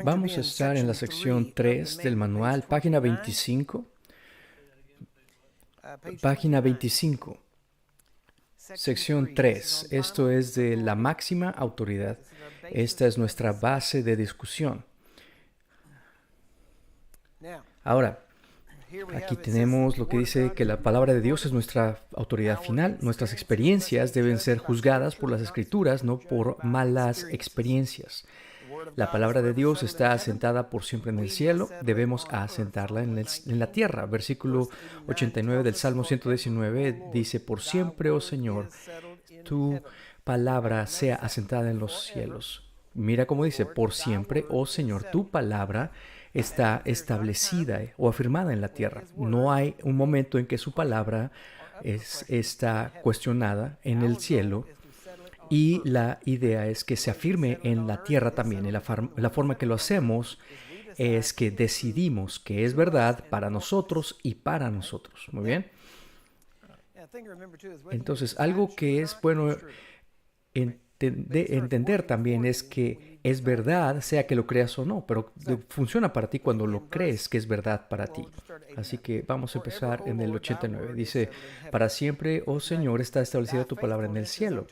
Vamos a estar en la sección 3 del manual, página 25. Página 25, sección 3. Esto es de la máxima autoridad. Esta es nuestra base de discusión. Ahora, aquí tenemos lo que dice que la palabra de Dios es nuestra autoridad final. Nuestras experiencias deben ser juzgadas por las Escrituras, no por malas experiencias. La palabra de Dios está asentada por siempre en el cielo, debemos asentarla en la tierra. Versículo 89 del Salmo 119 dice, por siempre, oh Señor, tu palabra sea asentada en los cielos. Mira cómo dice, por siempre, oh Señor, tu palabra está establecida o afirmada en la tierra. No hay un momento en que su palabra está cuestionada en el cielo. Y la idea es que se afirme en la tierra también. Y la forma que lo hacemos es que decidimos que es verdad para nosotros y para nosotros. Muy bien. Entonces, algo que es bueno entender también es que es verdad, sea que lo creas o no, pero funciona para ti cuando lo crees que es verdad para ti. Así que vamos a empezar en el 89. Dice, para siempre, oh Señor, está establecida tu palabra en el cielo.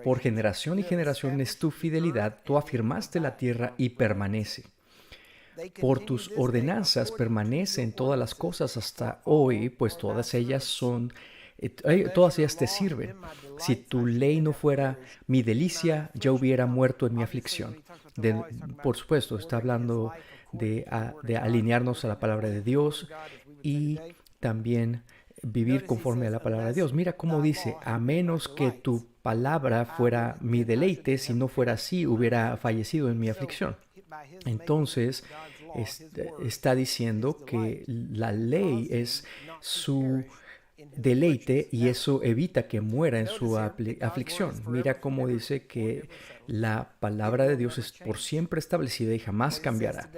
Por generación y generación es tu fidelidad, tú afirmaste la tierra y permanece. Por tus ordenanzas permanecen todas las cosas hasta hoy, pues todas ellas te sirven. Si tu ley no fuera mi delicia, ya hubiera muerto en mi aflicción. Por supuesto, está hablando de alinearnos a la palabra de Dios y también vivir conforme a la palabra de Dios. Mira cómo dice, a menos que tu palabra fuera mi deleite, si no fuera así, hubiera fallecido en mi aflicción. Entonces, está diciendo que la ley es su deleite y eso evita que muera en su aflicción. Mira cómo dice que la palabra de Dios es por siempre establecida y jamás cambiará.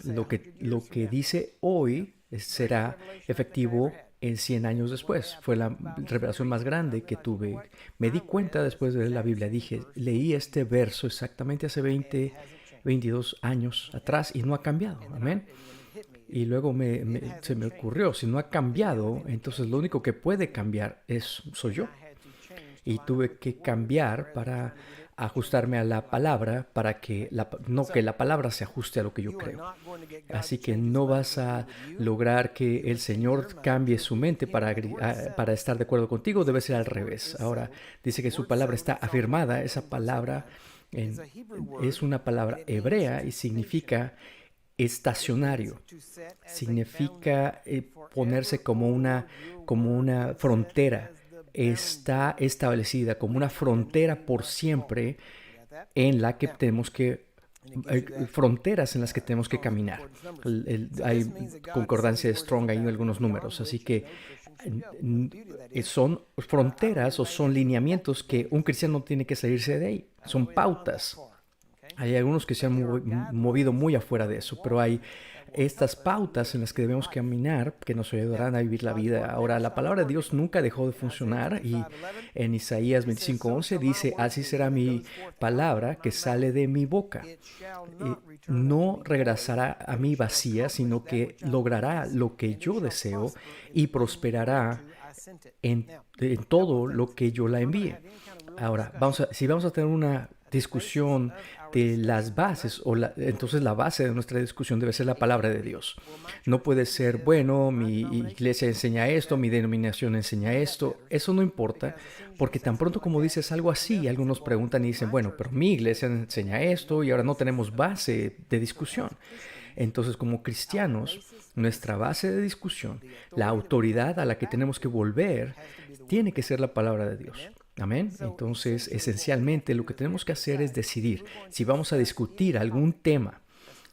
Lo que dice hoy será efectivo en 100 años después. Fue la revelación más grande que tuve. Me di cuenta después de leer la Biblia. Leí este verso exactamente hace 22 años atrás y no ha cambiado. Amén. Y luego se me ocurrió, si no ha cambiado, entonces lo único que puede cambiar soy yo. Y tuve que cambiar para ajustarme a la palabra, para que no que la palabra se ajuste a lo que yo creo. Así que no vas a lograr que el Señor cambie su mente para estar de acuerdo contigo, debe ser al revés. Ahora dice que su palabra está afirmada, esa palabra es una palabra hebrea y significa estacionario. Significa ponerse como una frontera. Está establecida como una frontera por siempre en la que tenemos que fronteras en las que tenemos que caminar. Hay concordancia de Strong ahí en algunos números, así que son fronteras o son lineamientos que un cristiano tiene que salirse de ahí. Son pautas. Hay algunos que se han movido muy afuera de eso, pero hay estas pautas en las que debemos caminar que nos ayudarán a vivir la vida. Ahora, la palabra de Dios nunca dejó de funcionar y en Isaías 25:11 dice, así será mi palabra que sale de mi boca. No regresará a mí vacía, sino que logrará lo que yo deseo y prosperará en todo lo que yo la envíe. Ahora, si vamos a tener una discusión de las bases, entonces la base de nuestra discusión debe ser la palabra de Dios. No puede ser, bueno, mi iglesia enseña esto, mi denominación enseña esto. Eso no importa, porque tan pronto como dices algo así, algunos preguntan y dicen, bueno, pero mi iglesia enseña esto y ahora no tenemos base de discusión. Entonces, como cristianos, nuestra base de discusión, la autoridad a la que tenemos que volver, tiene que ser la palabra de Dios. Amén. Entonces, esencialmente lo que tenemos que hacer es decidir si vamos a discutir algún tema,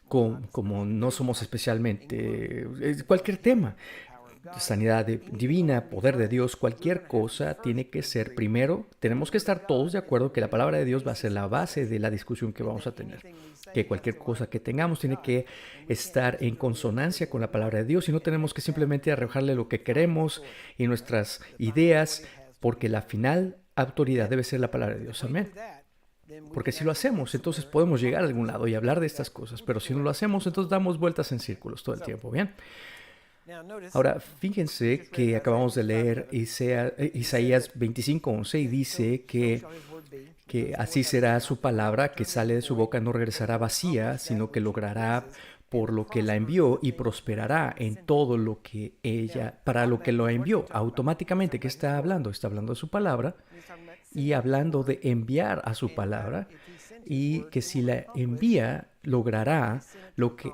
como no somos especialmente, cualquier tema, sanidad divina, poder de Dios, cualquier cosa tiene que ser, primero, tenemos que estar todos de acuerdo que la palabra de Dios va a ser la base de la discusión que vamos a tener. Que cualquier cosa que tengamos tiene que estar en consonancia con la palabra de Dios y no tenemos que simplemente arrojarle lo que queremos y nuestras ideas, porque la final autoridad debe ser la palabra de Dios. Amén. Porque si lo hacemos, entonces podemos llegar a algún lado y hablar de estas cosas. Pero si no lo hacemos, entonces damos vueltas en círculos todo el tiempo. ¿Bien? Ahora, fíjense que acabamos de leer Isaías 25:11 y dice que así será su palabra que sale de su boca, no regresará vacía, sino que logrará por lo que la envió y prosperará en todo lo que ella, para lo que lo envió. Automáticamente, ¿qué está hablando? Está hablando de su palabra y hablando de enviar a su palabra y que si la envía, logrará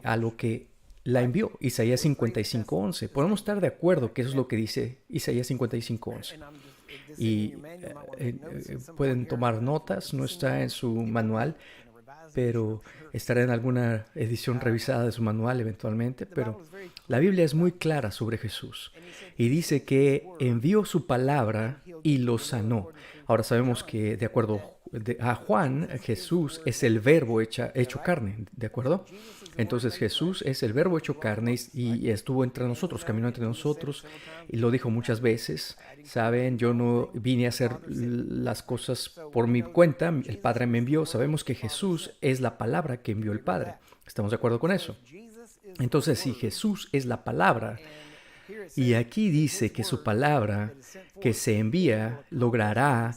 a lo que la envió. Isaías 55:11. Podemos estar de acuerdo que eso es lo que dice Isaías 55:11. Y pueden tomar notas, no está en su manual, pero estará en alguna edición revisada de su manual eventualmente. Pero la Biblia es muy clara sobre Jesús y dice que envió su palabra y lo sanó. Ahora sabemos que de acuerdo a Juan, Jesús es el verbo hecho carne, ¿de acuerdo? Entonces Jesús es el verbo hecho carne y estuvo entre nosotros, caminó entre nosotros y lo dijo muchas veces. Saben, yo no vine a hacer las cosas por mi cuenta, el Padre me envió. Sabemos que Jesús es la palabra que envió el Padre. ¿Estamos de acuerdo con eso? Entonces, si Jesús es la palabra, y aquí dice que su palabra que se envía logrará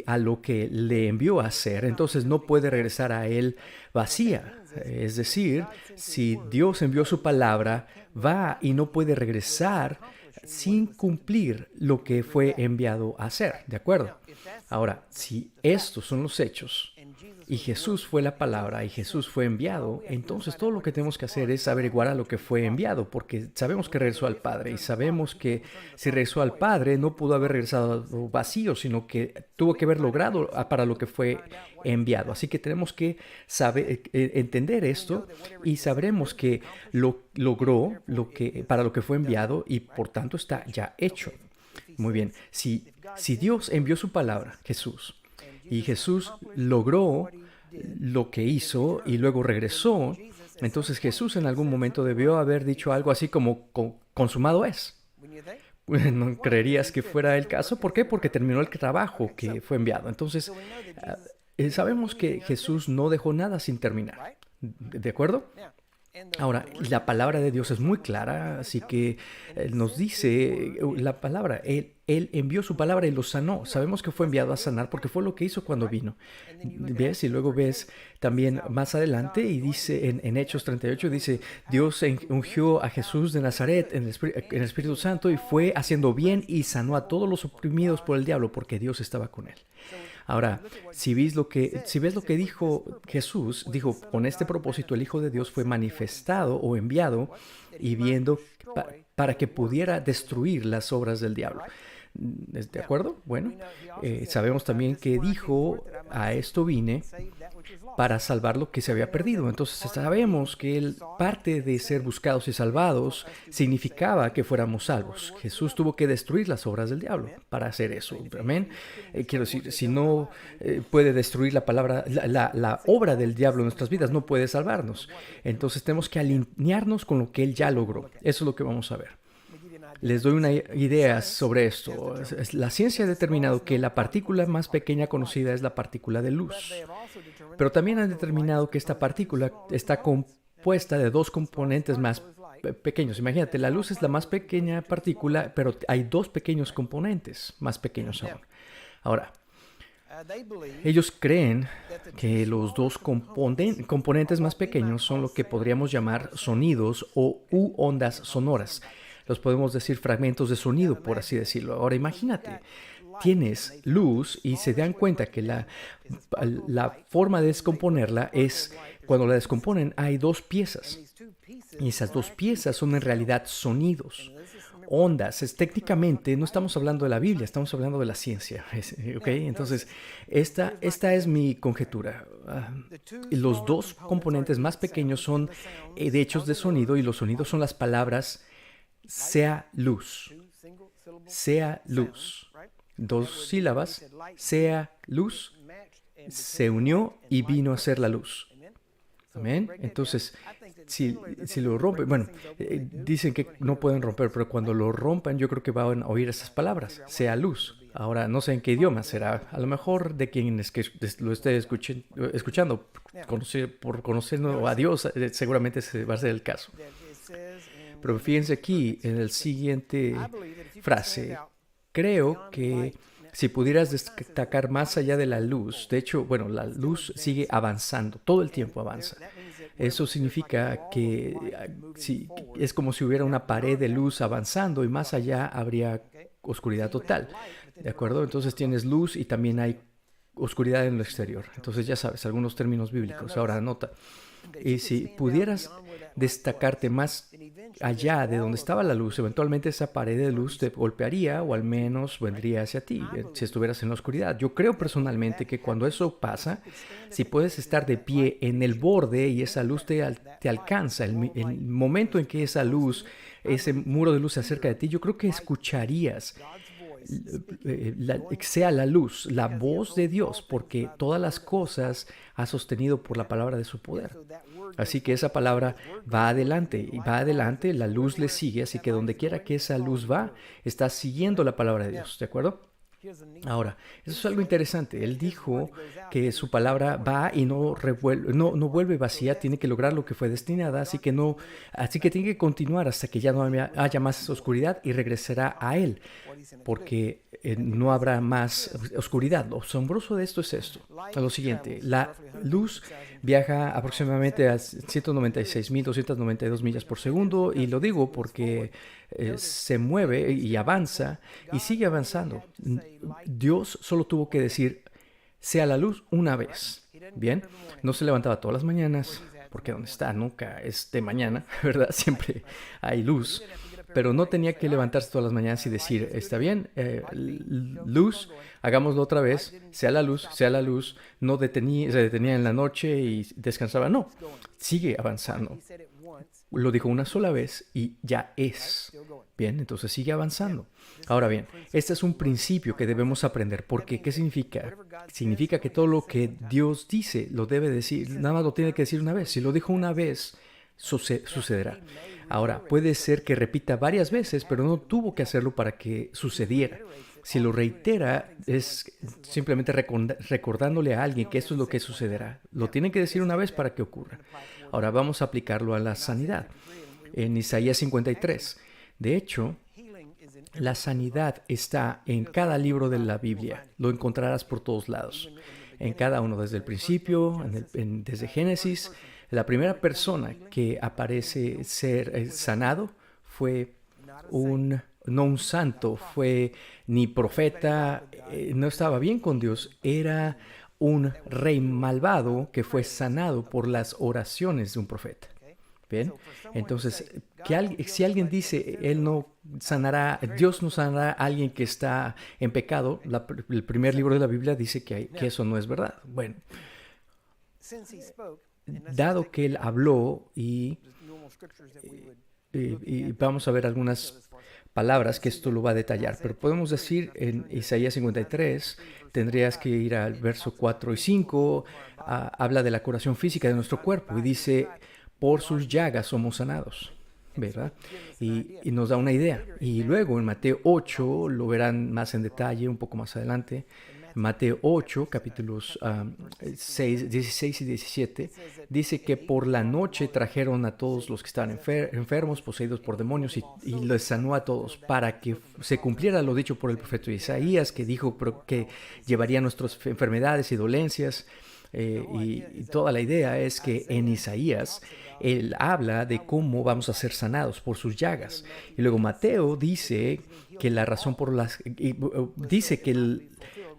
a lo que le envió a hacer, entonces no puede regresar a él vacía. Es decir, si Dios envió su palabra, va y no puede regresar sin cumplir lo que fue enviado a hacer. ¿De acuerdo? Ahora, si estos son los hechos y Jesús fue la palabra y Jesús fue enviado, entonces todo lo que tenemos que hacer es averiguar a lo que fue enviado, porque sabemos que regresó al Padre y sabemos que si regresó al Padre no pudo haber regresado vacío, sino que tuvo que haber logrado para lo que fue enviado. Así que tenemos que entender esto y sabremos que logró para lo que fue enviado y por tanto está ya hecho. Muy bien, si Dios envió su palabra, Jesús, y Jesús logró lo que hizo y luego regresó, entonces Jesús en algún momento debió haber dicho algo así como consumado es. ¿No creerías que fuera el caso? ¿Por qué? Porque terminó el trabajo que fue enviado. Entonces, sabemos que Jesús no dejó nada sin terminar. ¿De acuerdo? Ahora, la palabra de Dios es muy clara, así que nos dice la palabra, él envió su palabra y lo sanó. Sabemos que fue enviado a sanar porque fue lo que hizo cuando vino. ¿Ves? Y luego ves también más adelante y dice en Hechos 38, dice, Dios ungió a Jesús de Nazaret en el Espíritu Santo y fue haciendo bien y sanó a todos los oprimidos por el diablo porque Dios estaba con él. Ahora, si ves lo que dijo Jesús, dijo, con este propósito el Hijo de Dios fue manifestado o enviado y viendo para que pudiera destruir las obras del diablo. ¿De acuerdo? Bueno, sabemos también que dijo, a esto vine para salvar lo que se había perdido. Entonces sabemos que parte de ser buscados y salvados significaba que fuéramos salvos. Jesús tuvo que destruir las obras del diablo para hacer eso. Amén. Quiero decir, si no puede destruir la obra del diablo en nuestras vidas, no puede salvarnos. Entonces tenemos que alinearnos con lo que Él ya logró. Eso es lo que vamos a ver. Les doy una idea sobre esto. La ciencia ha determinado que la partícula más pequeña conocida es la partícula de luz. Pero también han determinado que esta partícula está compuesta de dos componentes más pequeños. Imagínate, la luz es la más pequeña partícula, pero hay dos pequeños componentes más pequeños aún. Ahora, ellos creen que los dos componentes más pequeños son lo que podríamos llamar sonidos u ondas sonoras. Los podemos decir fragmentos de sonido, por así decirlo. Ahora imagínate, tienes luz y se dan cuenta que la forma de descomponerla es, cuando la descomponen hay dos piezas. Y esas dos piezas son en realidad sonidos, ondas. Técnicamente no estamos hablando de la Biblia, estamos hablando de la ciencia. ¿Okay? Entonces, esta es mi conjetura. Los dos componentes más pequeños son de hechos de sonido y los sonidos son las palabras sea luz, sea luz. Dos sílabas, sea luz, se unió y vino a ser la luz. Amén. Entonces, si lo rompen, bueno, dicen que no pueden romper, pero cuando lo rompan, yo creo que van a oír esas palabras, sea luz. Ahora, no sé en qué idioma será. A lo mejor de quien es que lo esté escuchando, por conocer a Dios, seguramente ese va a ser el caso. Pero fíjense aquí en el siguiente frase. Creo que si pudieras destacar más allá de la luz, de hecho, bueno, la luz sigue avanzando, todo el tiempo avanza. Eso significa que si, es como si hubiera una pared de luz avanzando y más allá habría oscuridad total. ¿De acuerdo? Entonces tienes luz y también hay oscuridad en el exterior. Entonces ya sabes, algunos términos bíblicos. Ahora anota. Y si pudieras destacarte más allá de donde estaba la luz, eventualmente esa pared de luz te golpearía o al menos vendría hacia ti si estuvieras en la oscuridad. Yo creo personalmente que cuando eso pasa, si puedes estar de pie en el borde y esa luz te alcanza, el momento en que esa luz, ese muro de luz se acerca de ti, yo creo que escucharías sea la luz, la voz de Dios, porque todas las cosas ha sostenido por la palabra de su poder. Así que esa palabra va adelante y va adelante, la luz le sigue, así que donde quiera que esa luz va, está siguiendo la palabra de Dios, ¿de acuerdo? Ahora, eso es algo interesante. Él dijo que su palabra va y no vuelve vacía, tiene que lograr lo que fue destinada, así que tiene que continuar hasta que ya no haya más oscuridad y regresará a él, porque no habrá más oscuridad. Lo asombroso de esto es esto, lo siguiente: la luz viaja aproximadamente a 196.292 millas por segundo, y lo digo porque se mueve y avanza y sigue avanzando. Dios solo tuvo que decir sea la luz una vez. Bien, no se levantaba todas las mañanas, porque donde está nunca es de mañana, ¿verdad? Siempre hay luz. Pero no tenía que levantarse todas las mañanas y decir, está bien, luz, hagámoslo otra vez, sea la luz, no se detenía en la noche y descansaba. No, sigue avanzando. Lo dijo una sola vez y ya es. Bien, entonces sigue avanzando. Ahora bien, este es un principio que debemos aprender, porque ¿qué significa? Significa que todo lo que Dios dice lo debe decir, nada más lo tiene que decir una vez. Si lo dijo una vez, sucederá. Ahora, puede ser que repita varias veces, pero no tuvo que hacerlo para que sucediera. Si lo reitera, es simplemente recordándole a alguien que esto es lo que sucederá. Lo tiene que decir una vez para que ocurra. Ahora vamos a aplicarlo a la sanidad. En Isaías 53. De hecho, la sanidad está en cada libro de la Biblia. Lo encontrarás por todos lados. En cada uno, desde el principio, desde Génesis. La primera persona que aparece ser sanado fue no un santo, fue ni profeta, no estaba bien con Dios, era un rey malvado que fue sanado por las oraciones de un profeta. Bien, entonces, si alguien dice, Dios no sanará a alguien que está en pecado, el primer libro de la Biblia dice que eso no es verdad. Bueno, dado que él habló y vamos a ver algunas palabras que esto lo va a detallar, pero podemos decir en Isaías 53, tendrías que ir al verso 4 y 5, habla de la curación física de nuestro cuerpo y dice, por sus llagas somos sanados, ¿verdad? Y nos da una idea. Y luego en Mateo 8, lo verán más en detalle un poco más adelante, Mateo 8, capítulos 16 y 17, dice que por la noche trajeron a todos los que estaban enfermos, poseídos por demonios, y les sanó a todos, para que se cumpliera lo dicho por el profeta Isaías, que dijo que llevaría nuestras enfermedades y dolencias. Y toda la idea es que en Isaías él habla de cómo vamos a ser sanados por sus llagas. Y luego Mateo dice que la razón por dice que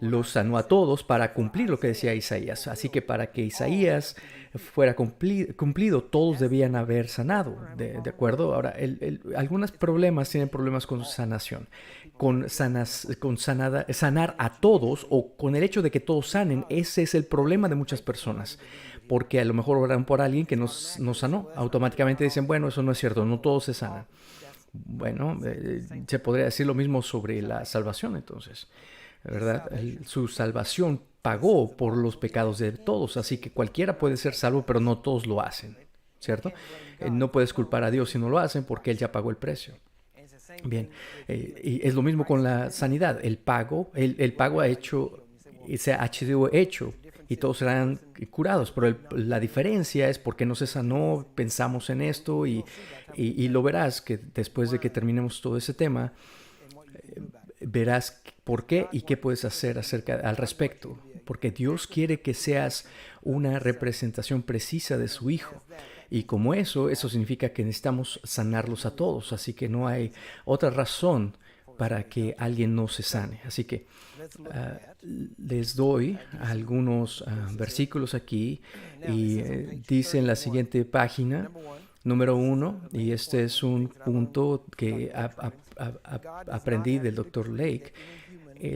los sanó a todos para cumplir lo que decía Isaías. Así que para que Isaías fuera cumplido, todos debían haber sanado, ¿de acuerdo? Ahora, algunos problemas tienen problemas con sanación, sanar a todos, o con el hecho de que todos sanen. Ese es el problema de muchas personas, porque a lo mejor oran por alguien que nos sanó, automáticamente dicen, bueno, eso no es cierto, no todos se sanan. Bueno, se podría decir lo mismo sobre la salvación entonces, ¿verdad? Su salvación pagó por los pecados de todos, así que cualquiera puede ser salvo, pero no todos lo hacen, ¿cierto? No puedes culpar a Dios si no lo hacen, porque Él ya pagó el precio. Bien, y es lo mismo con la sanidad. El pago se ha sido hecho y todos serán curados, pero la diferencia es porque no se sanó, pensamos en esto y lo verás que después de que terminemos todo ese tema, verás por qué y qué puedes hacer al respecto. Porque Dios quiere que seas una representación precisa de su Hijo. Y como eso significa que necesitamos sanarlos a todos. Así que no hay otra razón para que alguien no se sane. Así que les doy algunos versículos aquí y dice en la siguiente página, número 1, y este es un punto que aprendí del Dr. Lake.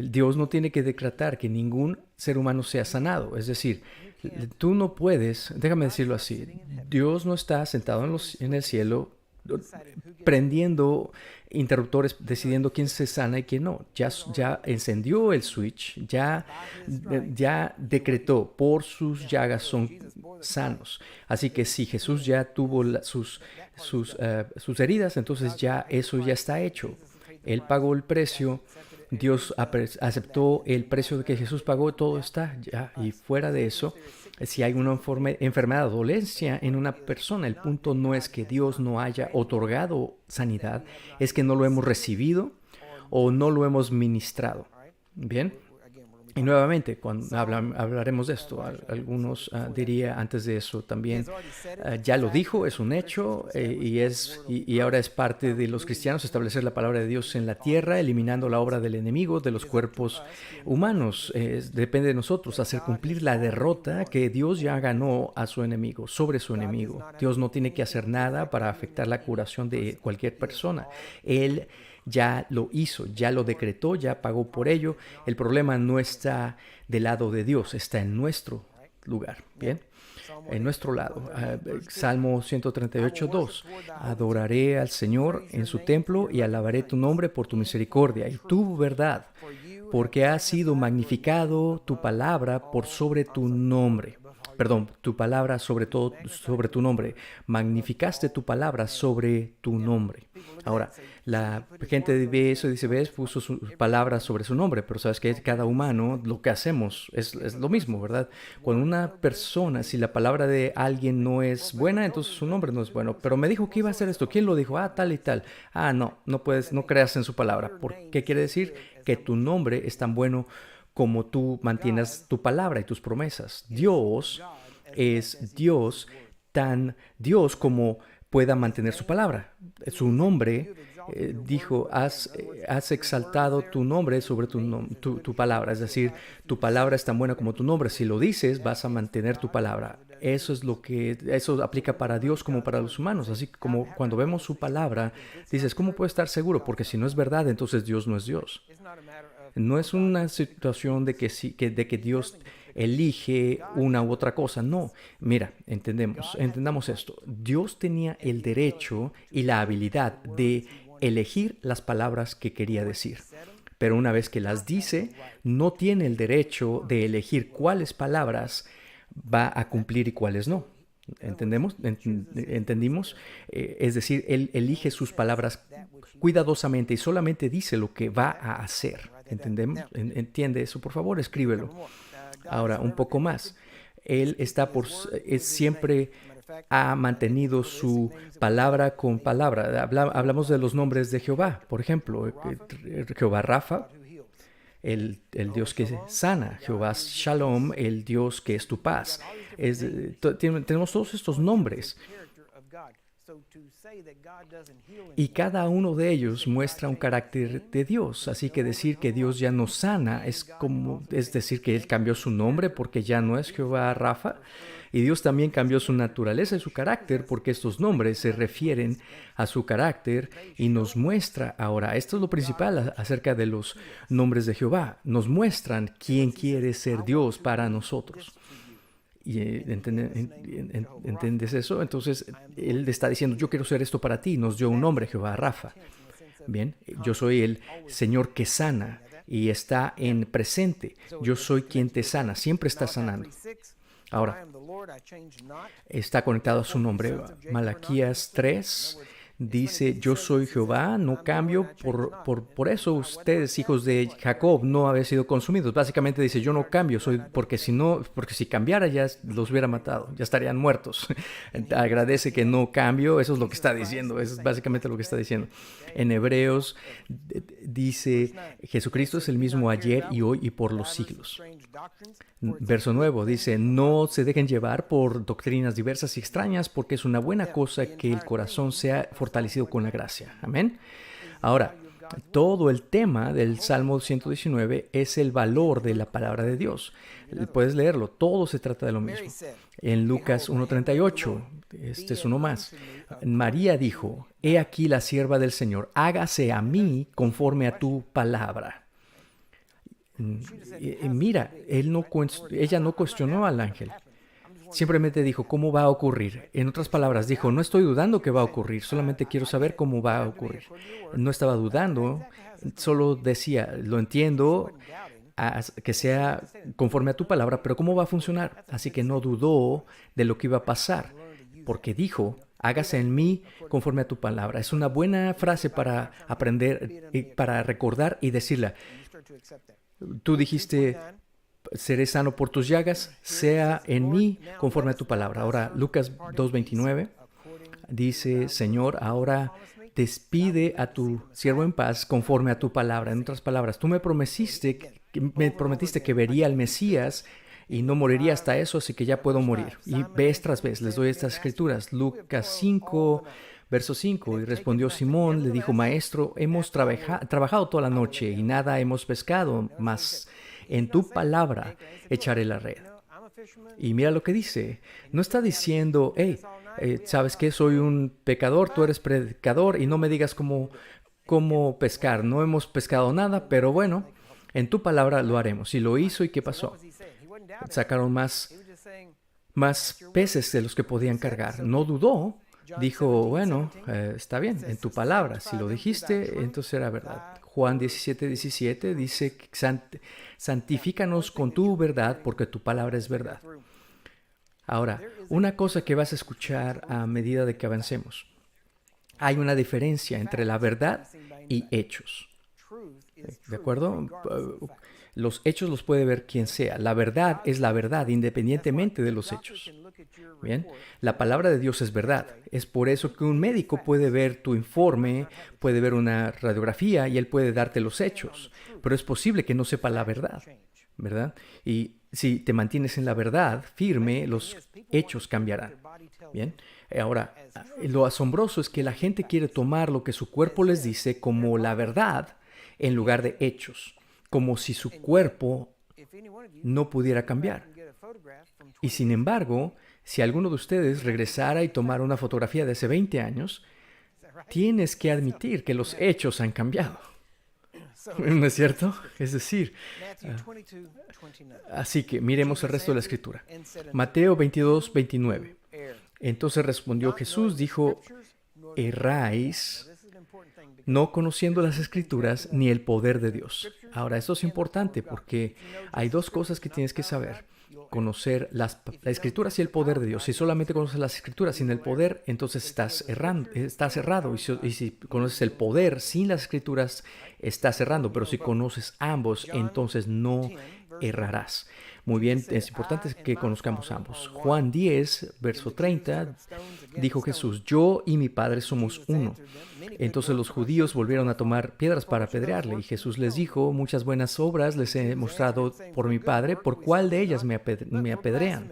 Dios no tiene que decretar que ningún ser humano sea sanado. Es decir, tú no puedes, déjame decirlo así, Dios no está sentado en el cielo prendiendo interruptores, decidiendo quién se sana y quién no. Ya encendió el switch, ya decretó, por sus llagas son sanos. Así que si Jesús ya tuvo sus heridas, entonces ya eso ya está hecho. Él pagó el precio. Dios aceptó el precio que Jesús pagó, todo está ya. Y fuera de eso, si hay una enfermedad o dolencia en una persona, el punto no es que Dios no haya otorgado sanidad, es que no lo hemos recibido o no lo hemos ministrado. Bien. Y nuevamente, cuando hablaremos de esto, algunos diría antes de eso también, ya lo dijo, es un hecho y ahora es parte de los cristianos establecer la palabra de Dios en la tierra, eliminando la obra del enemigo de los cuerpos humanos. Depende de nosotros hacer cumplir la derrota que Dios ya ganó a su enemigo, sobre su enemigo. Dios no tiene que hacer nada para afectar la curación de cualquier persona. Él ya lo hizo, ya lo decretó, ya pagó por ello. El problema no está del lado de Dios, está en nuestro lugar, ¿bien? En nuestro lado. Salmo 138:2. Adoraré al Señor en su templo y alabaré tu nombre por tu misericordia y tu verdad, porque ha sido magnificado tu palabra por sobre tu nombre. Perdón, tu palabra sobre tu nombre. Magnificaste tu palabra sobre tu nombre. Ahora, la gente ve eso y dice, ves, puso su palabra sobre su nombre, pero sabes que cada humano lo que hacemos es lo mismo, ¿verdad? Cuando una persona, si la palabra de alguien no es buena, entonces su nombre no es bueno. Pero me dijo que iba a hacer esto. ¿Quién lo dijo? Ah, tal y tal. Ah, no puedes, no creas en su palabra. ¿Qué quiere decir? Que tu nombre es tan bueno como tú mantienes tu palabra y tus promesas. Dios es tan Dios como pueda mantener su palabra. Su nombre, dijo, has exaltado tu nombre sobre tu palabra. Es decir, tu palabra es tan buena como tu nombre. Si lo dices, vas a mantener tu palabra. Eso aplica para Dios como para los humanos. Así como cuando vemos su palabra, dices, ¿cómo puedo estar seguro? Porque si no es verdad, entonces Dios no es Dios. No es una situación de que Dios elige una u otra cosa. No, mira, entendamos esto. Dios tenía el derecho y la habilidad de elegir las palabras que quería decir. Pero una vez que las dice, no tiene el derecho de elegir cuáles palabras va a cumplir y cuáles no. ¿Entendimos? Es decir, Él elige sus palabras cuidadosamente y solamente dice lo que va a hacer. ¿Entendemos? ¿Entiende eso? Por favor, escríbelo. Ahora, un poco más. Él siempre ha mantenido su palabra con palabra. Hablamos de los nombres de Jehová, por ejemplo, Jehová Rafa, el Dios que sana, Jehová Shalom, el Dios que es tu paz. Tenemos todos estos nombres. Y cada uno de ellos muestra un carácter de Dios. Así que decir que Dios ya no sana es decir que Él cambió su nombre porque ya no es Jehová Rafa. Y Dios también cambió su naturaleza y su carácter porque estos nombres se refieren a su carácter y nos muestra ahora, esto es lo principal acerca de los nombres de Jehová, nos muestran quién quiere ser Dios para nosotros. ¿Y entiendes eso? Entonces, Él está diciendo, yo quiero ser esto para ti. Nos dio un nombre, Jehová Rafa. Bien, yo soy el Señor que sana y está en presente. Yo soy quien te sana, siempre está sanando. Ahora, está conectado a su nombre. Malaquías 3 Dice, yo soy Jehová, no cambio, por eso ustedes, hijos de Jacob, no habéis sido consumidos. Básicamente dice, yo no cambio, porque si no, porque si cambiara ya los hubiera matado, ya estarían muertos. Agradece que no cambio, eso es lo que está diciendo, eso es básicamente lo que está diciendo. En Hebreos dice, Jesucristo es el mismo ayer y hoy y por los siglos. Verso nuevo dice, no se dejen llevar por doctrinas diversas y extrañas, porque es una buena cosa que el corazón sea fortalecido con la gracia. Amén. Ahora, todo el tema del Salmo 119 es el valor de la palabra de Dios. Puedes leerlo, todo se trata de lo mismo. En Lucas 1:38, este es uno más. María dijo, he aquí la sierva del Señor, hágase a mí conforme a tu palabra. Mira, ella no cuestionó al ángel. Simplemente dijo, ¿cómo va a ocurrir? En otras palabras, dijo, no estoy dudando que va a ocurrir, solamente quiero saber cómo va a ocurrir. No estaba dudando, solo decía, lo entiendo, que sea conforme a tu palabra, pero ¿cómo va a funcionar? Así que no dudó de lo que iba a pasar, porque dijo, hágase en mí conforme a tu palabra. Es una buena frase para aprender, para recordar y decirla. Tú dijiste, seré sano por tus llagas, sea en mí conforme a tu palabra. Ahora, Lucas 2:29 dice, Señor, ahora despide a tu siervo en paz conforme a tu palabra. En otras palabras, tú me prometiste que vería al Mesías y no moriría hasta eso, así que ya puedo morir. Y vez tras vez les doy estas escrituras. Lucas 5, verso 5, y respondió Simón, le dijo, Maestro, hemos trabajado toda la noche y nada hemos pescado, mas en tu palabra echaré la red. Y mira lo que dice. No está diciendo, hey, ¿sabes qué? Soy un pecador, tú eres predicador y no me digas cómo pescar. No hemos pescado nada, pero bueno, en tu palabra lo haremos. Y lo hizo, ¿y qué pasó? Sacaron más peces de los que podían cargar. No dudó. Dijo, bueno, está bien, en tu palabra. Si lo dijiste, entonces era verdad. Juan 17:17 dice, santifícanos con tu verdad, porque tu palabra es verdad. Ahora, una cosa que vas a escuchar a medida de que avancemos. Hay una diferencia entre la verdad y hechos. ¿De acuerdo? Los hechos los puede ver quien sea. La verdad es la verdad, independientemente de los hechos. Bien, la palabra de Dios es verdad. Es por eso que un médico puede ver tu informe, puede ver una radiografía y él puede darte los hechos. Pero es posible que no sepa la verdad, ¿verdad? Y si te mantienes en la verdad firme, los hechos cambiarán. Bien, ahora, lo asombroso es que la gente quiere tomar lo que su cuerpo les dice como la verdad en lugar de hechos, como si su cuerpo no pudiera cambiar. Y sin embargo, si alguno de ustedes regresara y tomara una fotografía de hace 20 años, tienes que admitir que los hechos han cambiado. ¿No es cierto? Es decir, así que miremos el resto de la escritura. Mateo 22:29. Entonces respondió Jesús, dijo, erráis no conociendo las escrituras ni el poder de Dios. Ahora, esto es importante porque hay dos cosas que tienes que saber. Conocer las escrituras y el poder de Dios. Si solamente conoces las escrituras sin el poder, entonces estás errado. Y si conoces el poder sin las escrituras, estás errando. Pero si conoces ambos, entonces no errarás. Muy bien, es importante que conozcamos ambos. Juan 10, verso 30, dijo Jesús, yo y mi Padre somos uno. Entonces los judíos volvieron a tomar piedras para apedrearle, y Jesús les dijo, muchas buenas obras les he mostrado por mi Padre, ¿por cuál de ellas me apedrean?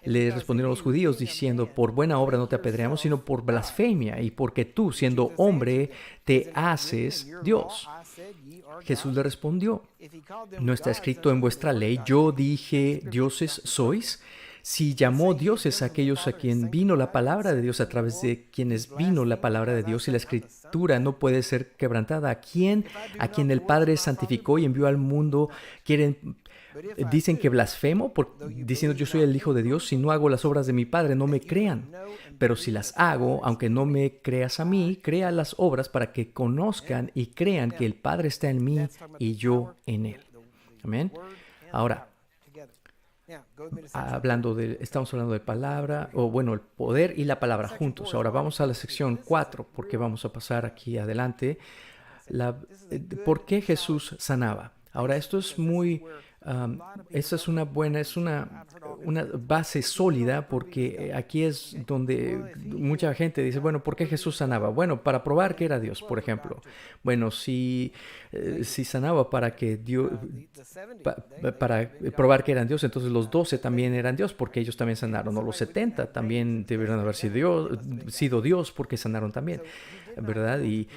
Le respondieron los judíos diciendo, por buena obra no te apedreamos, sino por blasfemia, y porque tú, siendo hombre, te haces Dios. Jesús le respondió, ¿no está escrito en vuestra ley, yo dije, dioses sois? Si llamó dioses a aquellos a quien vino la palabra de Dios, a través de quienes vino la palabra de Dios, y la escritura no puede ser quebrantada, ¿a quien el Padre santificó y envió al mundo, dicen que blasfemo, diciendo yo soy el Hijo de Dios? Si no hago las obras de mi Padre, no me crean. Pero si las hago, aunque no me creas a mí, crea las obras para que conozcan y crean que el Padre está en mí y yo en él. Amén. Ahora, Estamos hablando de palabra, o bueno, el poder y la palabra juntos. Ahora vamos a la sección 4 porque vamos a pasar aquí adelante. ¿Por qué Jesús sanaba? Ahora, esto es muy, esta es una base sólida porque aquí es donde mucha gente dice, bueno, ¿por qué Jesús sanaba? Bueno, para probar que era Dios, por ejemplo. Bueno, si sanaba para probar que eran Dios, entonces los 12 también eran Dios porque ellos también sanaron, o los 70 también deberían haber sido Dios porque sanaron también, ¿verdad? Y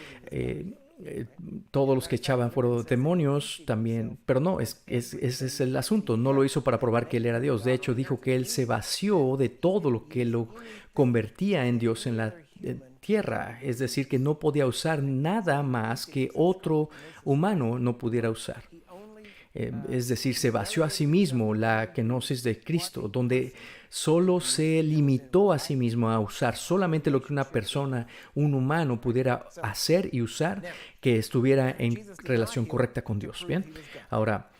todos los que echaban fuera demonios también, pero no, ese es el asunto, no lo hizo para probar que él era Dios, de hecho dijo que él se vació de todo lo que lo convertía en Dios en la tierra, es decir, que no podía usar nada más que otro humano no pudiera usar. Es decir, se vació a sí mismo la kenosis de Cristo, donde solo se limitó a sí mismo a usar solamente lo que una persona, un humano, pudiera hacer y usar, que estuviera en relación correcta con Dios. Bien, ahora,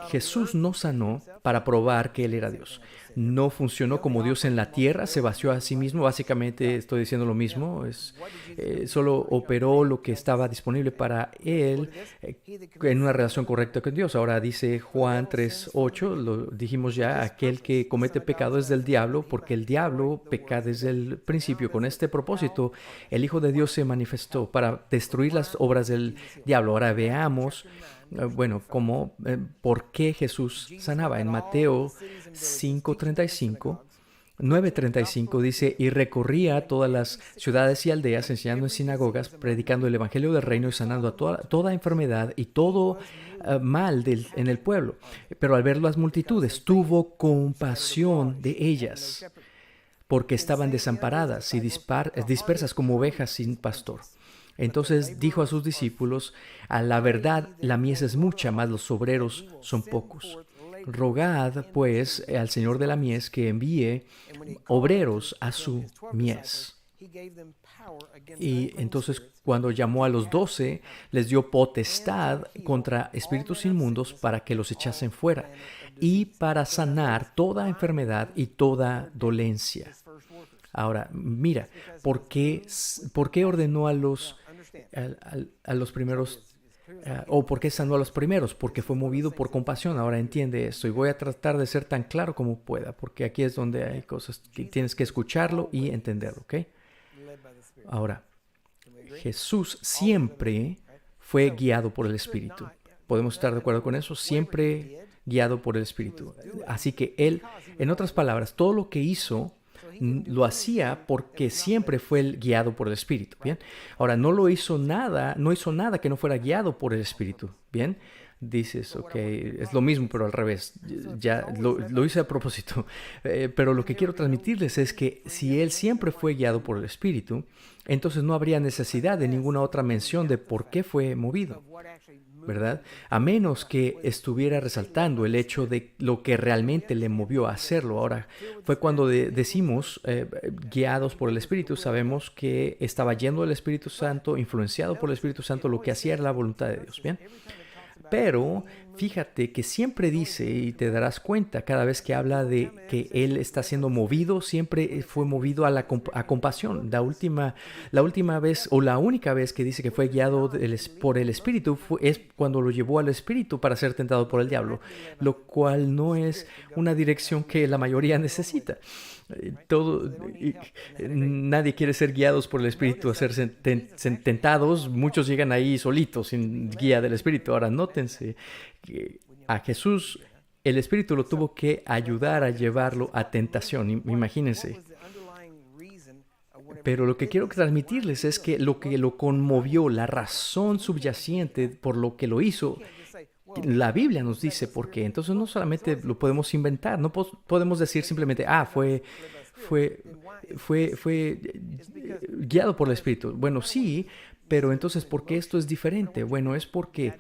Jesús no sanó para probar que Él era Dios. No funcionó como Dios en la tierra, se vació a sí mismo. Básicamente estoy diciendo lo mismo. Solo operó lo que estaba disponible para Él en una relación correcta con Dios. Ahora dice Juan 3:8, lo dijimos ya, aquel que comete pecado es del diablo, porque el diablo peca desde el principio. Con este propósito, el Hijo de Dios se manifestó para destruir las obras del diablo. Ahora veamos bueno, ¿por qué Jesús sanaba? En Mateo 5:35, 9:35 dice, y recorría todas las ciudades y aldeas, enseñando en sinagogas, predicando el evangelio del reino y sanando a toda enfermedad y todo mal en el pueblo. Pero al ver las multitudes, tuvo compasión de ellas, porque estaban desamparadas y dispersas como ovejas sin pastor. Entonces dijo a sus discípulos, a la verdad la mies es mucha, mas los obreros son pocos. Rogad, pues, al Señor de la mies que envíe obreros a su mies. Y entonces cuando llamó a los 12, les dio potestad contra espíritus inmundos para que los echasen fuera y para sanar toda enfermedad y toda dolencia. Ahora, mira, ¿por qué ordenó a los primeros, o por qué sanó a los primeros? Porque fue movido por compasión. Ahora entiende esto y voy a tratar de ser tan claro como pueda, porque aquí es donde hay cosas que tienes que escucharlo y entenderlo, ¿ok? Ahora, Jesús siempre fue guiado por el Espíritu. ¿Podemos estar de acuerdo con eso? Siempre guiado por el Espíritu. Así que Él, en otras palabras, todo lo que hizo lo hacía porque siempre fue guiado por el Espíritu, ¿bien? Ahora, no hizo nada que no fuera guiado por el Espíritu, ¿bien? Dices, ok, es lo mismo, pero al revés. Ya lo hice a propósito. Pero lo que quiero transmitirles es que si Él siempre fue guiado por el Espíritu, entonces no habría necesidad de ninguna otra mención de por qué fue movido, ¿verdad? A menos que estuviera resaltando el hecho de lo que realmente le movió a hacerlo. Ahora, fue cuando decimos guiados por el Espíritu, sabemos que estaba yendo del Espíritu Santo, influenciado por el Espíritu Santo, lo que hacía era la voluntad de Dios, ¿bien? Pero fíjate que siempre dice, y te darás cuenta cada vez que habla de que Él está siendo movido, siempre fue movido a compasión. La última vez o la única vez que dice que fue guiado por el Espíritu es cuando lo llevó al Espíritu para ser tentado por el diablo, lo cual no es una dirección que la mayoría necesita. Nadie quiere ser guiados por el Espíritu a ser tentados. Muchos llegan ahí solitos, sin guía del Espíritu. Ahora, nótense que a Jesús el Espíritu lo tuvo que ayudar a llevarlo a tentación. Imagínense. Pero lo que quiero transmitirles es que lo conmovió, la razón subyacente por lo que lo hizo, la Biblia nos dice por qué. Entonces no solamente lo podemos inventar, no podemos decir simplemente, fue guiado por el Espíritu. Bueno, sí, pero entonces, ¿por qué esto es diferente? Bueno, es porque,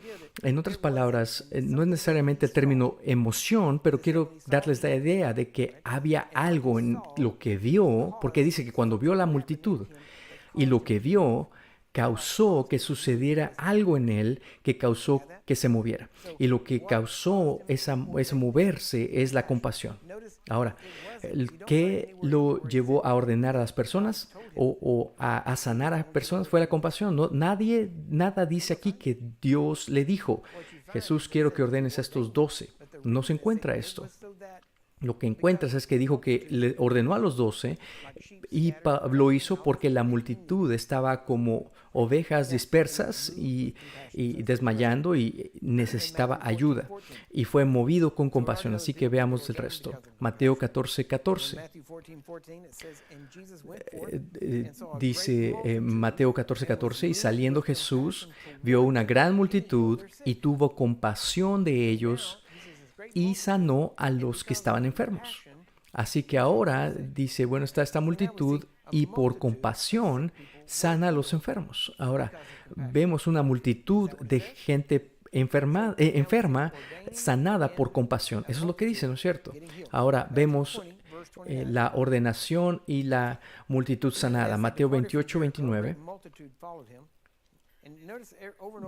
en otras palabras, no es necesariamente el término emoción, pero quiero darles la idea de que había algo en lo que vio, porque dice que cuando vio la multitud y lo que vio, causó que sucediera algo en él que causó que se moviera. Y lo que causó ese moverse es la compasión. Ahora, ¿qué lo llevó a ordenar a las personas o a sanar a personas? Fue la compasión. No, nada dice aquí que Dios le dijo, Jesús, quiero que ordenes a estos 12. No se encuentra esto. Lo que encuentras es que dijo que le ordenó a los 12 y lo hizo porque la multitud estaba como ovejas dispersas y desmayando y necesitaba ayuda. Y fue movido con compasión. Así que veamos el resto. Mateo 14:14. Dice Mateo 14:14, y saliendo Jesús vio una gran multitud y tuvo compasión de ellos y sanó a los que estaban enfermos. Así que ahora dice, bueno, está esta multitud y por compasión sana a los enfermos. Ahora vemos una multitud de gente enferma sanada por compasión. Eso es lo que dice, ¿no es cierto? Ahora vemos la ordenación y la multitud sanada. Mateo 28:29.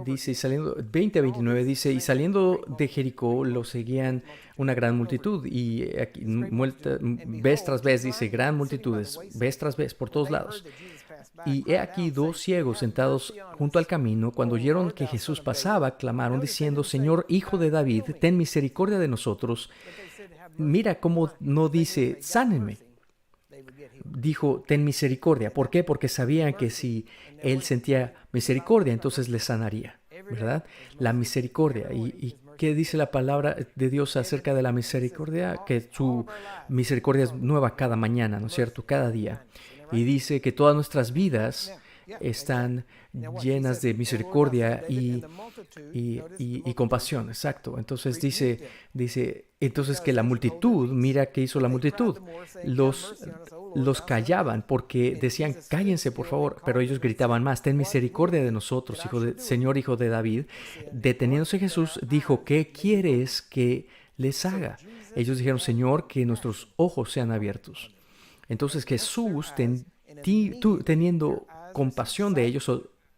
Dice, saliendo, 20:29 dice, y saliendo de Jericó lo seguían una gran multitud. Y aquí, vez tras vez dice, gran multitudes, vez tras vez, por todos lados. Y he aquí 2 ciegos sentados junto al camino. Cuando oyeron que Jesús pasaba, clamaron diciendo, Señor, Hijo de David, ten misericordia de nosotros. Mira cómo no dice, sánenme. Dijo, ten misericordia. ¿Por qué? Porque sabían que si él sentía misericordia, entonces le sanaría, ¿verdad? La misericordia. ¿Y qué dice la palabra de Dios acerca de la misericordia? Que su misericordia es nueva cada mañana, ¿no es cierto? Cada día. Y dice que todas nuestras vidas están llenas de misericordia y compasión, exacto. Entonces dice, entonces que la multitud, mira qué hizo la multitud, los callaban porque decían, cállense por favor, pero ellos gritaban más, ten misericordia de nosotros, Señor, Hijo de David. Deteniéndose Jesús, dijo, ¿qué quieres que les haga? Ellos dijeron, Señor, que nuestros ojos sean abiertos. Entonces Jesús, teniendo compasión de ellos,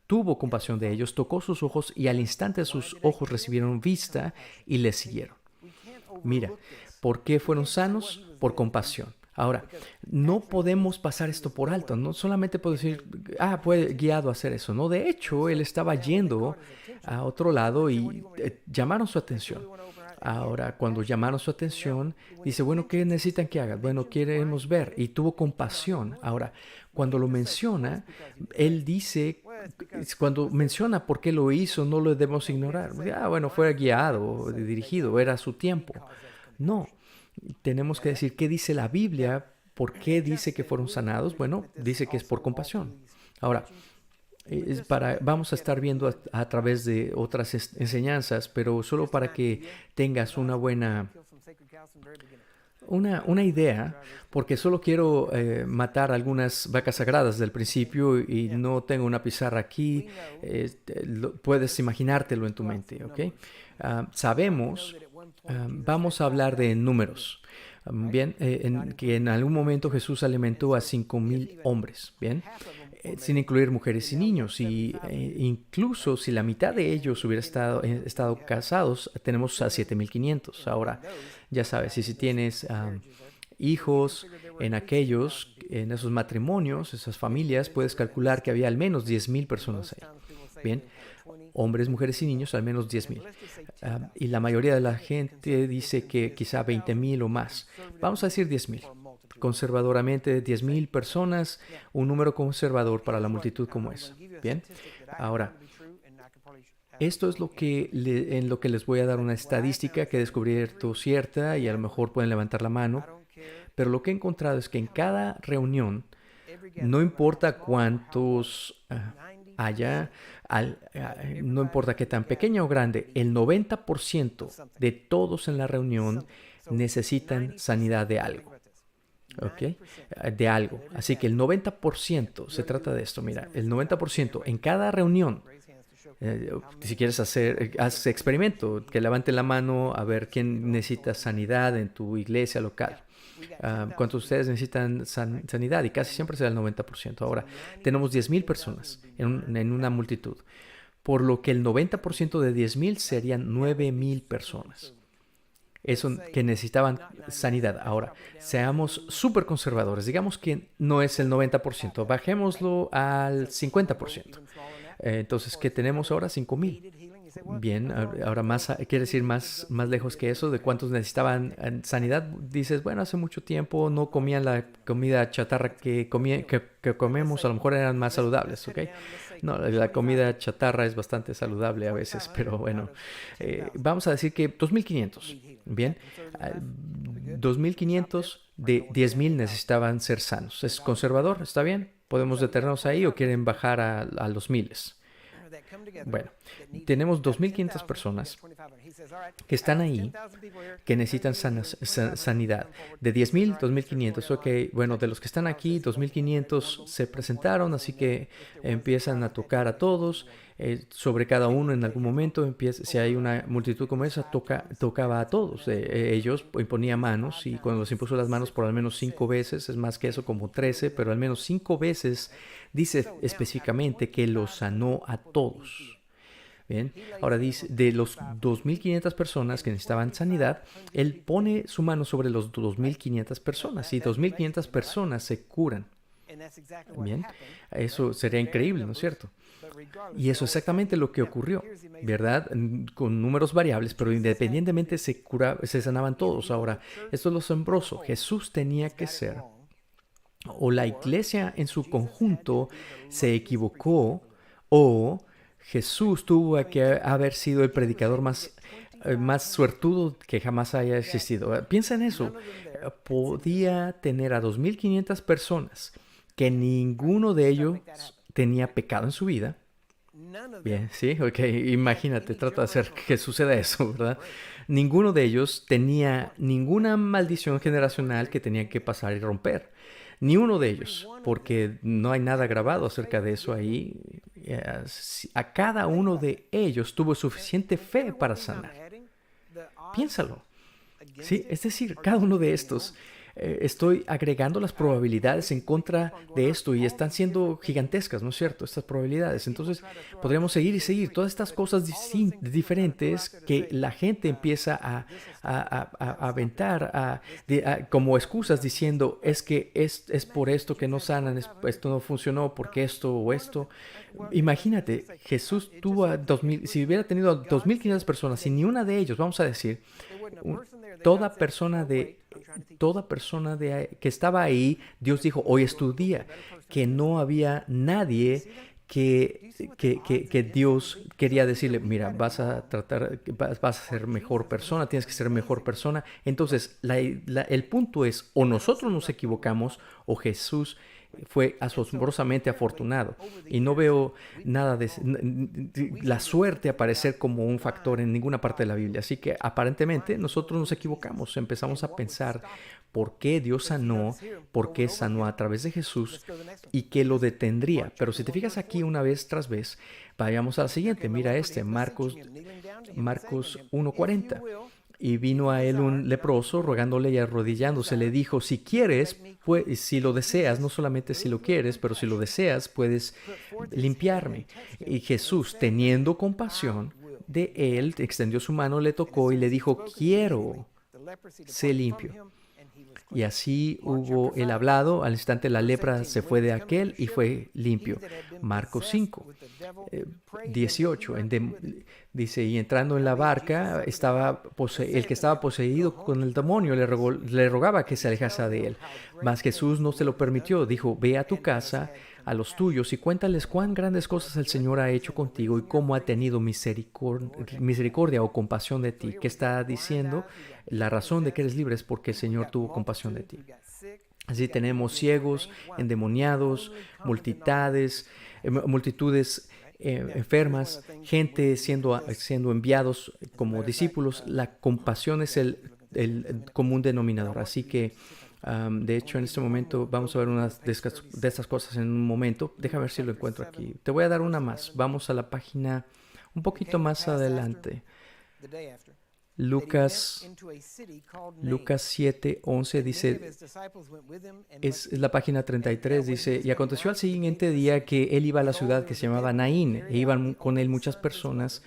tuvo compasión de ellos, tocó sus ojos y al instante sus ojos recibieron vista y le siguieron. Mira, ¿por qué fueron sanos? Por compasión. Ahora, no podemos pasar esto por alto. No solamente puedo decir, fue guiado a hacer eso. No, de hecho, él estaba yendo a otro lado y llamaron su atención. Ahora, cuando llamaron su atención, dice, bueno, ¿qué necesitan que haga? Bueno, queremos ver. Y tuvo compasión. Ahora, cuando lo menciona, él dice, cuando menciona por qué lo hizo, no lo debemos ignorar. Bueno, fue guiado, dirigido, era su tiempo. No, tenemos que decir, ¿qué dice la Biblia? ¿Por qué dice que fueron sanados? Bueno, dice que es por compasión. Ahora, vamos a estar viendo a través de otras enseñanzas, pero solo para que tengas una buena idea, porque solo quiero matar algunas vacas sagradas del principio y no tengo una pizarra aquí. Puedes imaginártelo en tu mente, ¿ok? Sabemos, vamos a hablar de números. Bien, que en algún momento Jesús alimentó a 5,000 hombres, bien, sin incluir mujeres y niños, y incluso si la mitad de ellos hubiera estado casados, tenemos a 7,500. Ahora, ya sabes, si tienes hijos en esos matrimonios, esas familias, puedes calcular que había al menos 10,000 personas ahí, bien, hombres, mujeres y niños, al menos 10,000. Y la mayoría de la gente dice que quizá 20,000 o más. Vamos a decir 10,000. Conservadoramente, 10,000 personas, un número conservador para la multitud como esa. Bien, ahora, esto es en lo que les voy a dar una estadística que he descubierto cierta y a lo mejor pueden levantar la mano. Pero lo que he encontrado es que en cada reunión, no importa cuántos haya, no importa qué tan pequeña o grande, el 90% de todos en la reunión necesitan sanidad de algo. ¿Ok? De algo. Así que el 90% se trata de esto. Mira, el 90% en cada reunión Si quieres haz experimento, que levanten la mano a ver quién necesita sanidad en tu iglesia local. ¿Cuántos de ustedes necesitan sanidad? Y casi siempre será el 90%. Ahora, tenemos 10,000 personas en una multitud, por lo que el 90% de 10,000 serían 9,000 personas. Eso que necesitaban sanidad. Ahora, seamos súper conservadores. Digamos que no es el 90%. Bajémoslo al 50%. Entonces, ¿qué tenemos ahora? 5,000. Bien, ahora quiere decir más lejos que eso, de cuántos necesitaban sanidad. Dices, bueno, hace mucho tiempo no comían la comida chatarra que comemos, a lo mejor eran más saludables, ¿ok? No, la comida chatarra es bastante saludable a veces, pero bueno, vamos a decir que 2,500, bien, 2,500 de 10,000 necesitaban ser sanos. ¿Es conservador? ¿Está bien? ¿Podemos detenernos ahí o quieren bajar a los miles? Bueno, tenemos 2,500 personas que están ahí, que necesitan sanidad. De 10,000, 2,500. Ok, bueno, de los que están aquí, 2,500 se presentaron, así que empiezan a tocar a todos. Sobre cada uno en algún momento, si hay una multitud como esa, tocaba a todos. Ellos imponían manos, y cuando los impuso las manos por al menos 5 veces, es más que eso, como 13, pero al menos 5 veces dice específicamente que los sanó a todos. Bien, ahora dice, de los 2,500 personas que necesitaban sanidad, él pone su mano sobre los 2,500 personas, y 2,500 personas se curan. Bien, eso sería increíble, ¿no es cierto? Y eso es exactamente lo que ocurrió, ¿verdad? Con números variables, pero independientemente se sanaban todos. Ahora, esto es lo asombroso. Jesús tenía que ser, o la iglesia en su conjunto se equivocó, o Jesús tuvo que haber sido el predicador más suertudo que jamás haya existido. Piensa en eso. Podía tener a 2,500 personas que ninguno de ellos tenía pecado en su vida. Bien, sí, ok, imagínate, trata de hacer que suceda eso, ¿verdad? Ninguno de ellos tenía ninguna maldición generacional que tenían que pasar y romper. Ni uno de ellos, porque no hay nada grabado acerca de eso ahí. A cada uno de ellos tuvo suficiente fe para sanar. Piénsalo. Sí, es decir, cada uno de estos, estoy agregando las probabilidades en contra de esto, y están siendo gigantescas, ¿no es cierto? Estas probabilidades. Entonces, podríamos seguir y seguir todas estas cosas diferentes que la gente empieza a aventar como excusas, diciendo, es que es por esto que no sanan, esto no funcionó, porque esto o esto. Imagínate, Jesús tuvo a 2,000, si hubiera tenido a 2,500 personas y ni una de ellos, vamos a decir, toda persona que estaba ahí, Dios dijo, hoy es tu día, que no había nadie que Dios quería decirle, mira, vas a ser mejor persona, tienes que ser mejor persona. Entonces, el punto es, o nosotros nos equivocamos, o Jesús fue asombrosamente afortunado. Y no veo nada de la suerte aparecer como un factor en ninguna parte de la Biblia. Así que aparentemente nosotros nos equivocamos. Empezamos a pensar por qué Dios sanó, por qué sanó a través de Jesús y qué lo detendría. Pero si te fijas aquí una vez tras vez, vayamos a la siguiente. Mira Marcos 1:40. Y vino a él un leproso, rogándole y arrodillándose. Le dijo, si quieres, si lo deseas, no solamente si lo quieres, pero si lo deseas, puedes limpiarme. Y Jesús, teniendo compasión de él, extendió su mano, le tocó y le dijo, quiero, sé limpio. Y así hubo el hablado, al instante la lepra se fue de aquel y fue limpio. Marcos 5, 18, dice, y entrando en la barca, el que estaba poseído con el demonio le rogaba que se alejase de él. Mas Jesús no se lo permitió, dijo, ve a tu casa, a los tuyos, y cuéntales cuán grandes cosas el Señor ha hecho contigo y cómo ha tenido misericordia o compasión de ti. ¿Qué está diciendo? La razón de que eres libre es porque el Señor tuvo compasión de ti. Así tenemos ciegos, endemoniados, multitudes enfermas, gente siendo enviados como discípulos. La compasión es el común denominador. Así que De hecho, en este momento vamos a ver unas de estas cosas en un momento. Déjame ver si lo encuentro aquí. Te voy a dar una más. Vamos a la página un poquito más adelante. Lucas 7:11 dice, es la página 33, dice, y aconteció al siguiente día que él iba a la ciudad que se llamaba Naín, e iban con él muchas personas,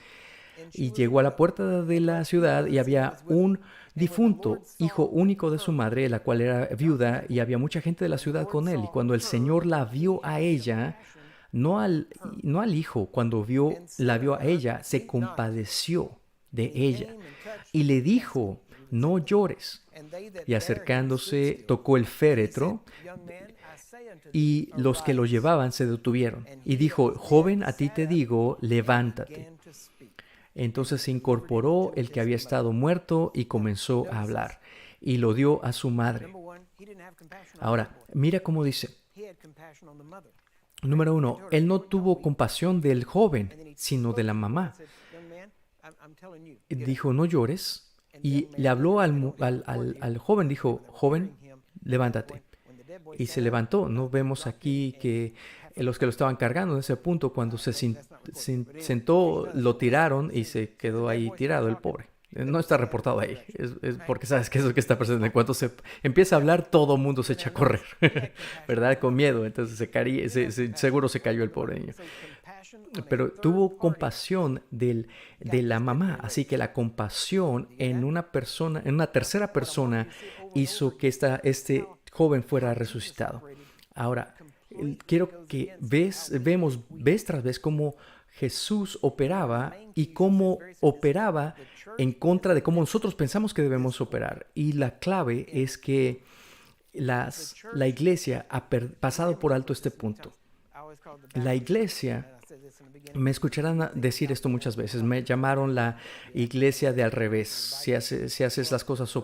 y llegó a la puerta de la ciudad y había un difunto, hijo único de su madre, la cual era viuda, y había mucha gente de la ciudad con él, y cuando el Señor la vio a ella, no al hijo, cuando la vio a ella, se compadeció de ella y le dijo, no llores. Y acercándose, tocó el féretro, y los que lo llevaban se detuvieron. Y dijo, joven, a ti te digo, levántate. Entonces se incorporó el que había estado muerto y comenzó a hablar, y lo dio a su madre. Ahora, mira cómo dice. Número 1, él no tuvo compasión del joven, sino de la mamá. Dijo, no llores, y le habló al joven, dijo, joven, levántate. Y se levantó. No vemos aquí que los que lo estaban cargando en ese punto, cuando se sentó, lo tiraron y se quedó ahí tirado el pobre. No está reportado ahí, es porque sabes que eso es que está presente. En cuanto se empieza a hablar, todo el mundo se echa a correr, ¿verdad? Con miedo. Entonces seguro se cayó el pobre niño. Pero tuvo compasión de la mamá. Así que la compasión en una tercera persona, hizo que este joven fuera resucitado. Ahora, quiero que vez tras vez cómo Jesús operaba y cómo operaba en contra de cómo nosotros pensamos que debemos operar. Y la clave es que la iglesia ha pasado por alto este punto. La iglesia, me escucharán decir esto muchas veces, me llamaron la iglesia de al revés. Si haces las cosas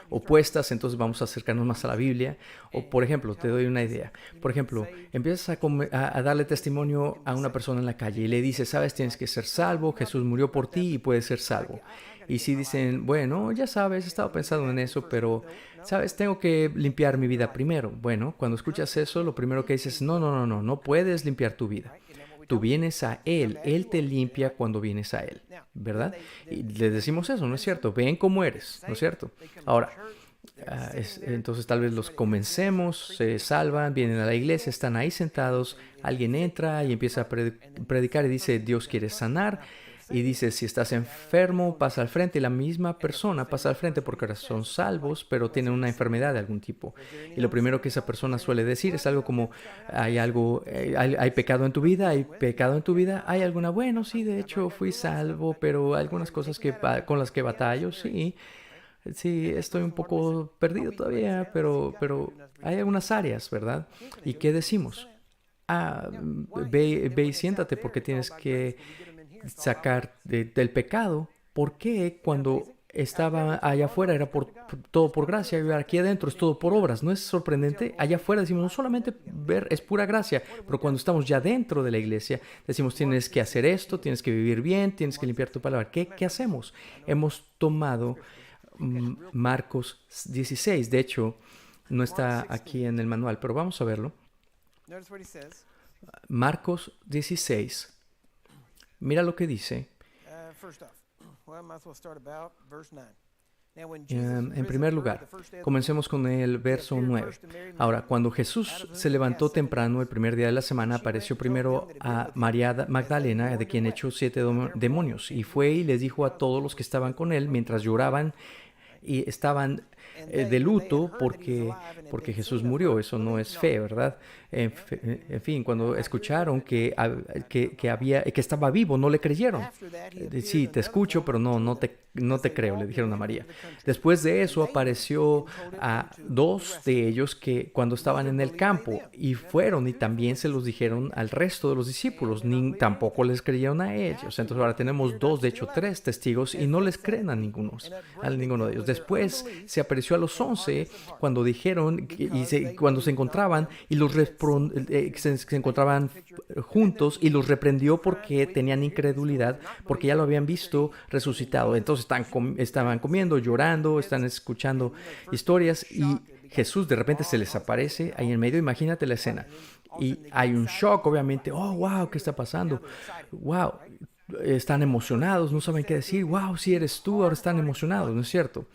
opuestas, entonces vamos a acercarnos más a la Biblia. O, por ejemplo, te doy una idea. Por ejemplo, empiezas a darle testimonio a una persona en la calle y le dices, sabes, tienes que ser salvo, Jesús murió por ti y puedes ser salvo. Y si dicen, bueno, ya sabes, he estado pensando en eso, pero, sabes, tengo que limpiar mi vida primero. Bueno, cuando escuchas eso, lo primero que dices, no puedes limpiar tu vida. Tú vienes a Él, Él te limpia cuando vienes a Él, ¿verdad? Y le decimos eso, ¿no es cierto? Ven como eres, ¿no es cierto? Ahora, entonces tal vez los comencemos, se salvan, vienen a la iglesia, están ahí sentados, alguien entra y empieza a predicar y dice, Dios quiere sanar. Y dice, si estás enfermo, pasa al frente. Y la misma persona pasa al frente porque ahora son salvos, pero tienen una enfermedad de algún tipo. Y lo primero que esa persona suele decir es algo como, hay pecado en tu vida, hay pecado en tu vida, hay alguna, bueno, sí, de hecho fui salvo, pero algunas cosas con las que batallo, sí, estoy un poco perdido todavía, pero hay algunas áreas, ¿verdad? ¿Y qué decimos? Ve y siéntate porque tienes que sacar del pecado. ¿Por qué cuando estaba allá afuera era todo por gracia y aquí adentro es todo por obras? ¿No es sorprendente? Allá afuera decimos no solamente ver es pura gracia, pero cuando estamos ya dentro de la iglesia decimos tienes que hacer esto, tienes que vivir bien, tienes que limpiar tu palabra. ¿Qué hacemos? Hemos tomado Marcos 16. De hecho, no está aquí en el manual, pero vamos a verlo. Marcos 16. Mira lo que dice. En primer lugar, comencemos con el verso 9. Ahora, cuando Jesús se levantó temprano el primer día de la semana, apareció primero a María Magdalena, de quien echó 7 demonios, y fue y les dijo a todos los que estaban con él, mientras lloraban y estaban de luto porque Jesús murió. Eso no es fe, ¿verdad? En fin, cuando escucharon que estaba vivo, no le creyeron. Sí, te escucho, pero no te creo, le dijeron a María. Después de eso apareció a 2 de ellos que cuando estaban en el campo y fueron y también se los dijeron al resto de los discípulos, tampoco les creyeron a ellos. Entonces ahora tenemos 2, de hecho 3 testigos y no les creen a ninguno de ellos. Después se apareció a los 11 cuando dijeron cuando se encontraban y se encontraban juntos y los reprendió porque tenían incredulidad, porque ya lo habían visto resucitado. Entonces estaban comiendo, llorando, están escuchando historias y Jesús de repente se les aparece ahí en medio. Imagínate la escena. Y hay un shock, obviamente. Oh, wow, ¿qué está pasando? Wow, están emocionados, no saben qué decir. Wow, si eres tú, ahora están emocionados, ¿no es cierto?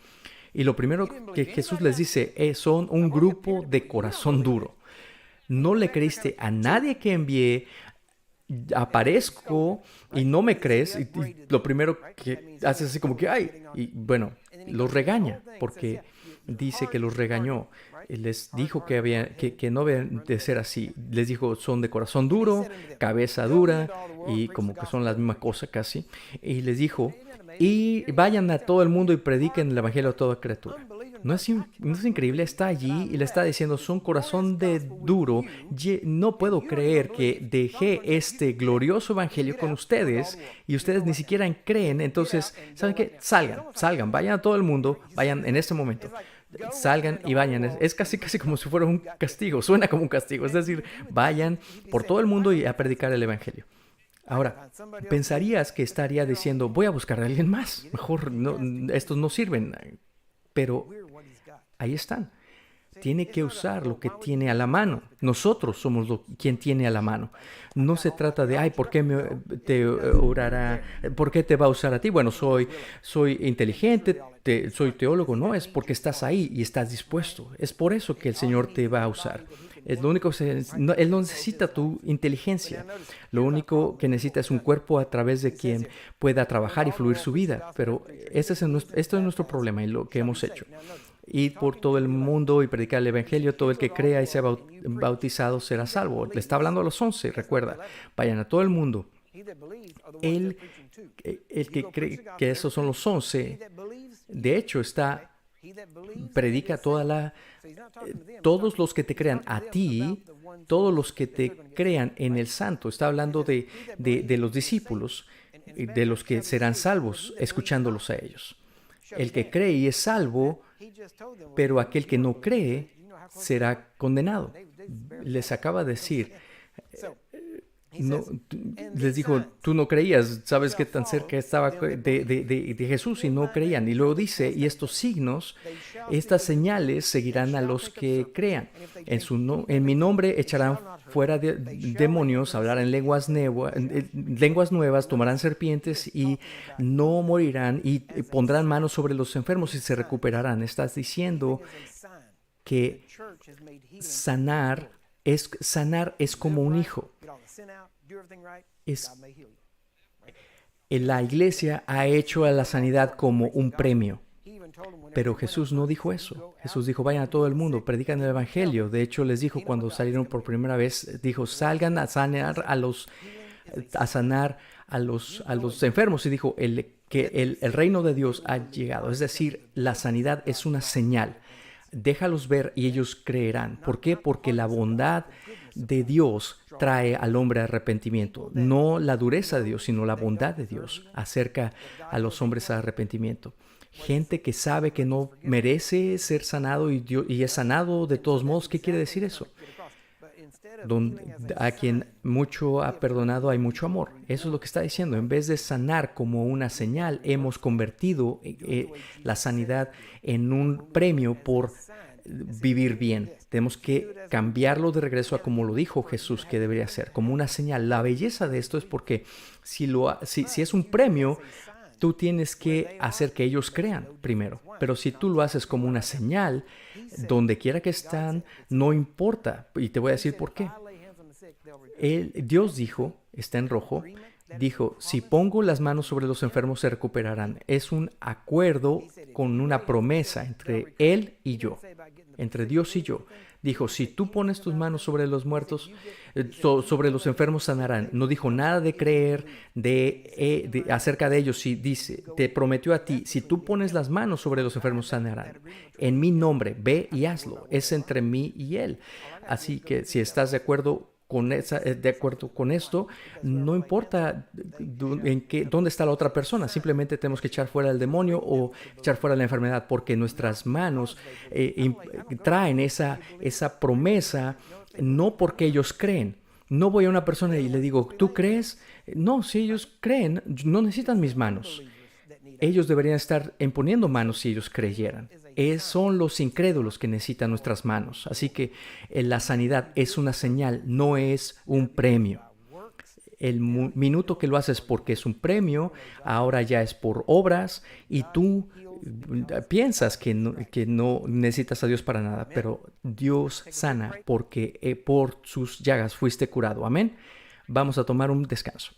Y lo primero que Jesús les dice es, son un grupo de corazón duro. No le creíste a nadie que envié, aparezco y no me crees. Y lo primero que haces así como que, ay, y bueno, los regaña, porque dice que los regañó. Les dijo que no deben de ser así. Les dijo, son de corazón duro, cabeza dura, y como que son la misma cosa casi. Y les dijo, y vayan a todo el mundo y prediquen el evangelio a toda criatura. ¿No es increíble? Está allí y le está diciendo, son corazón de duro. No puedo creer que dejé este glorioso evangelio con ustedes y ustedes ni siquiera creen. Entonces, ¿saben qué? Salgan, vayan a todo el mundo, vayan en este momento. Salgan y vayan. Es casi como si fuera un castigo. Suena como un castigo. Es decir, vayan por todo el mundo y a predicar el evangelio. Ahora, pensarías que estaría diciendo, voy a buscar a alguien más. Mejor, no, estos no sirven. Pero ahí están. Tiene que usar lo que tiene a la mano. Nosotros somos quien tiene a la mano. No se trata de, ay, ¿por qué te orará? ¿Por qué te va a usar a ti? Bueno, soy inteligente, soy teólogo. No, es porque estás ahí y estás dispuesto. Es por eso que el Señor te va a usar. Es lo único Él no necesita tu inteligencia. Lo único que necesita es un cuerpo a través de quien pueda trabajar y fluir su vida. Pero esto es nuestro problema y lo que hemos hecho. Ir por todo el mundo y predicar el evangelio. Todo el que crea y sea bautizado será salvo. Le está hablando a los 11, recuerda. Vayan a todo el mundo. El que cree que esos son los 11, de hecho, predica todos los que te crean a ti, todos los que te crean en el Santo. Está hablando de los discípulos, de los que serán salvos, escuchándolos a ellos. El que cree y es salvo, pero aquel que no cree será condenado. Les acaba de decir, no, les dijo, tú no creías, sabes qué tan cerca estaba de Jesús y no creían. Y luego dice, y estos signos, estas señales seguirán a los que crean. En mi nombre echarán fuera demonios, hablarán lenguas nuevas, tomarán serpientes y no morirán y pondrán manos sobre los enfermos y se recuperarán. Estás diciendo que sanar es como un hijo. La iglesia ha hecho a la sanidad como un premio. Pero Jesús no dijo eso. Jesús dijo, vayan a todo el mundo, predican el evangelio. De hecho, les dijo cuando salieron por primera vez, dijo, salgan a sanar a los enfermos. Y dijo, que el reino de Dios ha llegado. Es decir, la sanidad es una señal. Déjalos ver y ellos creerán. ¿Por qué? Porque la bondad de Dios trae al hombre arrepentimiento. No la dureza de Dios, sino la bondad de Dios acerca a los hombres a arrepentimiento. Gente que sabe que no merece ser sanado y es sanado de todos modos. ¿Qué quiere decir eso? A quien mucho ha perdonado hay mucho amor. Eso es lo que está diciendo. En vez de sanar como una señal, hemos convertido la sanidad en un premio por vivir bien. Tenemos que cambiarlo de regreso a como lo dijo Jesús que debería ser, como una señal. La belleza de esto es porque si es un premio, tú tienes que hacer que ellos crean primero. Pero si tú lo haces como una señal, donde quiera que están, no importa. Y te voy a decir por qué. Dios dijo, está en rojo, dijo, si pongo las manos sobre los enfermos se recuperarán. Es un acuerdo con una promesa entre Él y yo, entre Dios y yo. Dijo, si tú pones tus manos sobre los muertos, sobre los enfermos sanarán. No dijo nada de creer acerca de ellos. Si dice, te prometió a ti, si tú pones las manos sobre los enfermos sanarán. En mi nombre, ve y hazlo. Es entre mí y Él. Así que si estás de acuerdo con esto, no importa dónde está la otra persona, simplemente tenemos que echar fuera el demonio o echar fuera la enfermedad, porque nuestras manos traen esa promesa, no porque ellos creen. No voy a una persona y le digo, ¿tú crees? No, si ellos creen, no necesitan mis manos. ellos deberían estar imponiendo manos si ellos creyeran. Son los incrédulos que necesitan nuestras manos. Así que la sanidad es una señal, no es un premio. El minuto que lo haces porque es un premio, ahora ya es por obras y tú piensas que no necesitas a Dios para nada, pero Dios sana porque por sus llagas fuiste curado. Amén. Vamos a tomar un descanso.